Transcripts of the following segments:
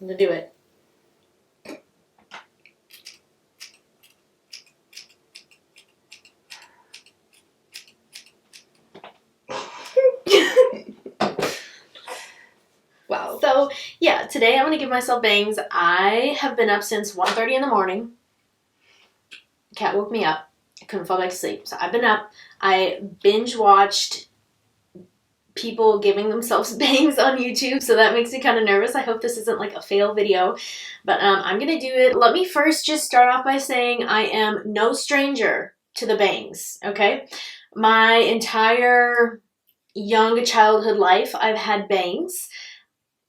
I'm gonna do it. Wow. So, yeah, today I'm gonna give myself bangs. I have been up since 1:30 in the morning. Cat woke me up. I couldn't fall back to sleep. So I've been up. I binge watched people giving themselves bangs on YouTube, so that makes me kind of nervous. I hope this isn't like a fail video, but I'm gonna do it. Let me first just start off by saying I am no stranger to the bangs, okay? My entire young childhood life, I've had bangs.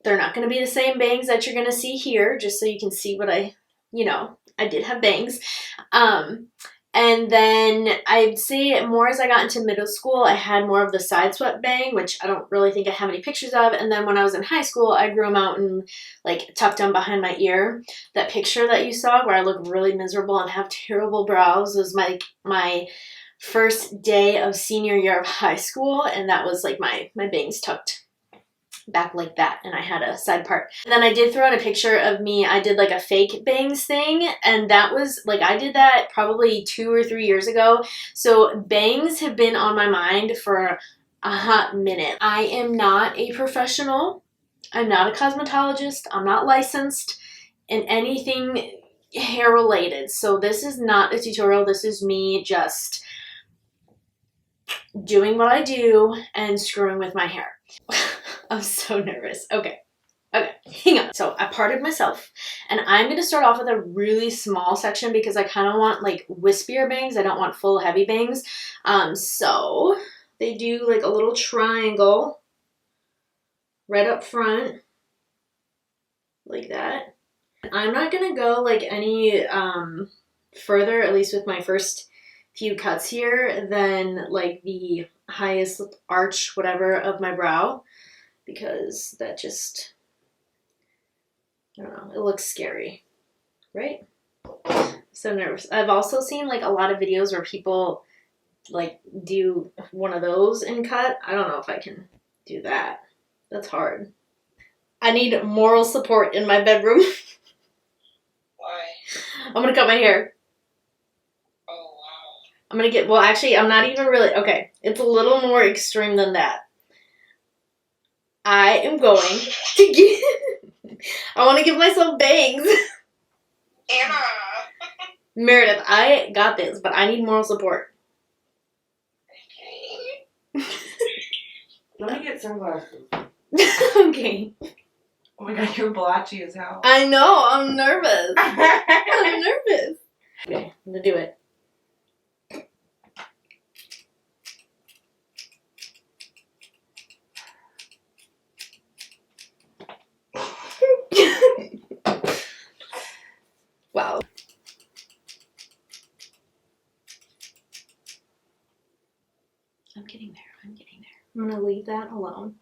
They're not gonna be the same bangs that you're gonna see here, just so you can see what I did have bangs. And then I'd say more as I got into middle school, I had more of the side swept bang, which I don't really think I have any pictures of. And then when I was in high school, I grew them out and like tucked them behind my ear. That picture that you saw where I look really miserable and have terrible brows was my first day of senior year of high school. And that was like my bangs tucked back like that, and I had a side part. And then I did throw out a picture of me. I did like a fake bangs thing, and that was like, I did that probably 2 or 3 years ago. So bangs have been on my mind for a hot minute. I am not a professional. I'm not a cosmetologist. I'm not licensed in anything hair related. So this is not a tutorial. This is me just doing what I do and screwing with my hair. I'm so nervous. Okay, hang on. So I parted myself, and I'm going to start off with a really small section because I kind of want like wispier bangs. I don't want full heavy bangs. So they do like a little triangle right up front like that. I'm not going to go like any further, at least with my first few cuts here, than like the highest arch whatever of my brow, because that just, I don't know, it looks scary, right? So nervous. I've also seen like a lot of videos where people like do one of those and cut. I don't know if I can do that. That's hard. I need moral support in my bedroom. Why? I'm gonna cut my hair. Oh, wow. I'm gonna get, well actually I'm not even really, okay, it's a little more extreme than that. I am going to get, I want to give myself bangs. Anna! Meredith, I got this, but I need moral support. Okay. Let me get sunglasses. Okay. Oh my god, you're blotchy as hell. I know, I'm nervous. I'm nervous. Okay, I'm gonna do it. Wow. I'm getting there. I'm getting there. I'm gonna leave that alone.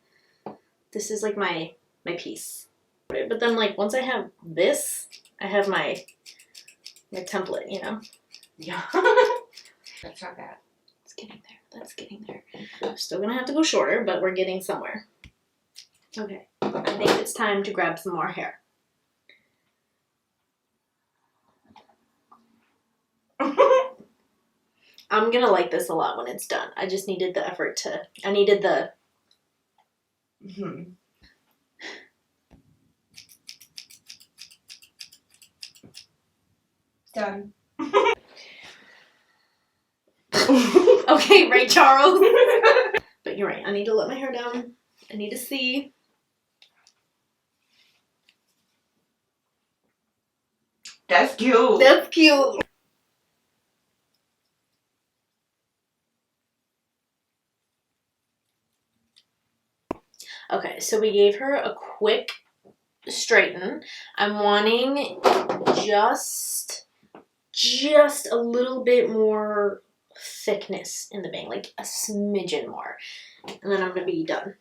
This is like my piece. But then like once I have this, I have my template, you know? Yeah. That's not bad. It's getting there. That's getting there. I'm still gonna have to go shorter, but we're getting somewhere. Okay. I think it's time to grab some more hair. I'm gonna like this a lot when it's done. I just needed the effort to, I needed the... Done. Okay, Ray Charles. But you're right, I need to let my hair down. I need to see. That's cute. That's cute. Okay, so we gave her a quick straighten. I'm wanting just a little bit more thickness in the bang, like a smidgen more. And then I'm gonna be done.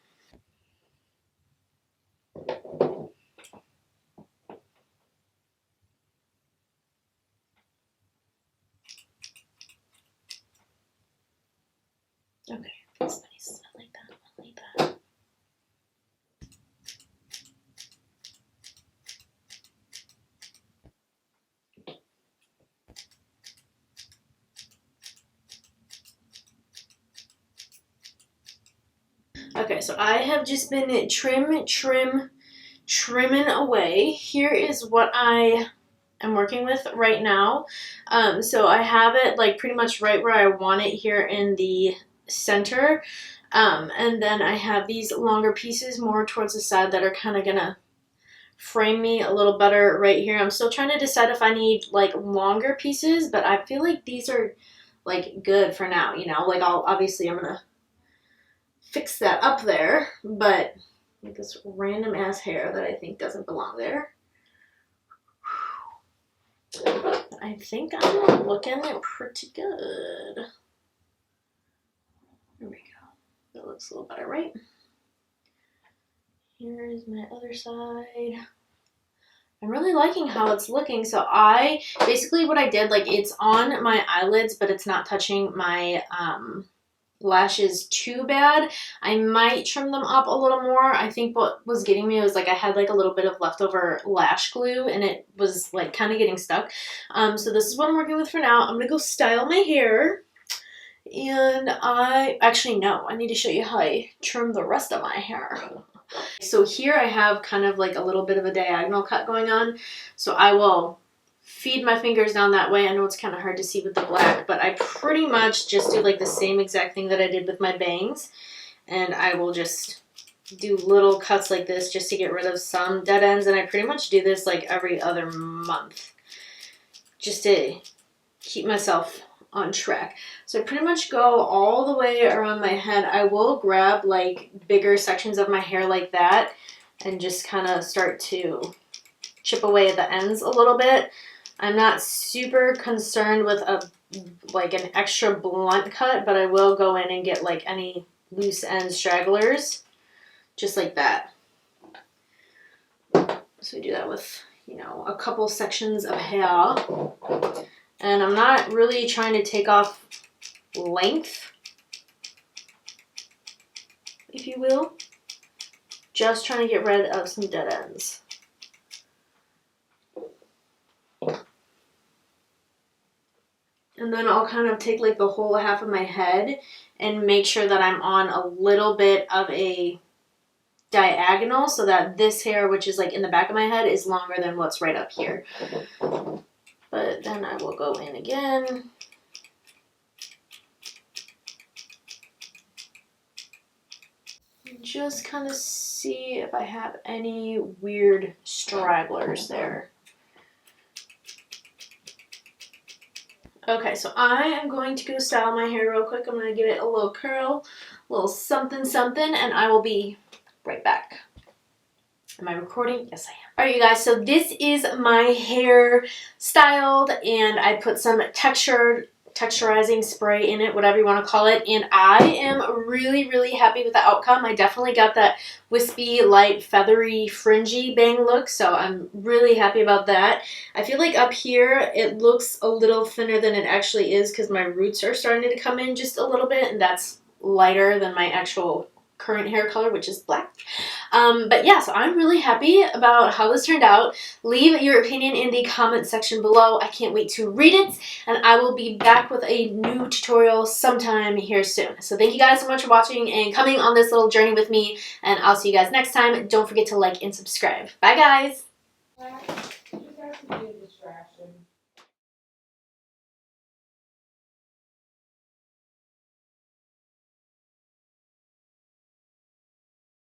Okay, that's nice. I like that. I like that. Okay, so I have just been trimming away. Here is what I am working with right now. So I have it like pretty much right where I want it here in the center. And then I have these longer pieces more towards the side that are kind of gonna frame me a little better right here. I'm still trying to decide if I need like longer pieces, but I feel like these are like good for now, you know, like I'm gonna fix that up there, but like this random ass hair that I think doesn't belong there. I think I'm looking pretty good. There we go. That looks a little better, right? Here's my other side. I'm really liking how it's looking. So basically what I did, like it's on my eyelids, but it's not touching my lashes too bad. I might trim them up a little more. I think what was getting me was like I had like a little bit of leftover lash glue and it was like kind of getting stuck. So this is what I'm working with for now. I'm gonna go style my hair. And I need to show you how I trim the rest of my hair. So here I have kind of like a little bit of a diagonal cut going on. So I will feed my fingers down that way. I know it's kind of hard to see with the black, but I pretty much just do like the same exact thing that I did with my bangs. And I will just do little cuts like this just to get rid of some dead ends. And I pretty much do this like every other month just to keep myself on track. So I pretty much go all the way around my head. I will grab like bigger sections of my hair like that and just kind of start to chip away at the ends a little bit. I'm not super concerned with like an extra blunt cut, but I will go in and get like any loose end stragglers just like that. So we do that with, you know, a couple sections of hair. And I'm not really trying to take off length, if you will. Just trying to get rid of some dead ends. And then I'll kind of take like the whole half of my head and make sure that I'm on a little bit of a diagonal so that this hair, which is like in the back of my head, is longer than what's right up here. But then I will go in again. Just kind of see if I have any weird stragglers there. Okay, so I am going to go style my hair real quick. I'm going to give it a little curl, a little something something, and I will be right back. Am I recording? Yes, I am. All right, you guys, so this is my hair styled, and I put some texturizing spray in it, whatever you want to call it, and I am really, really happy with the outcome. I definitely got that wispy, light, feathery, fringy bang look, so I'm really happy about that. I feel like up here, it looks a little thinner than it actually is because my roots are starting to come in just a little bit, and that's lighter than my actual current hair color, which is black. But yeah, so I'm really happy about how this turned out. Leave your opinion in the comment section below. I can't wait to read it, and I will be back with a new tutorial sometime here soon. So thank you guys so much for watching and coming on this little journey with me, and I'll see you guys next time. Don't forget to like and subscribe. Bye, guys!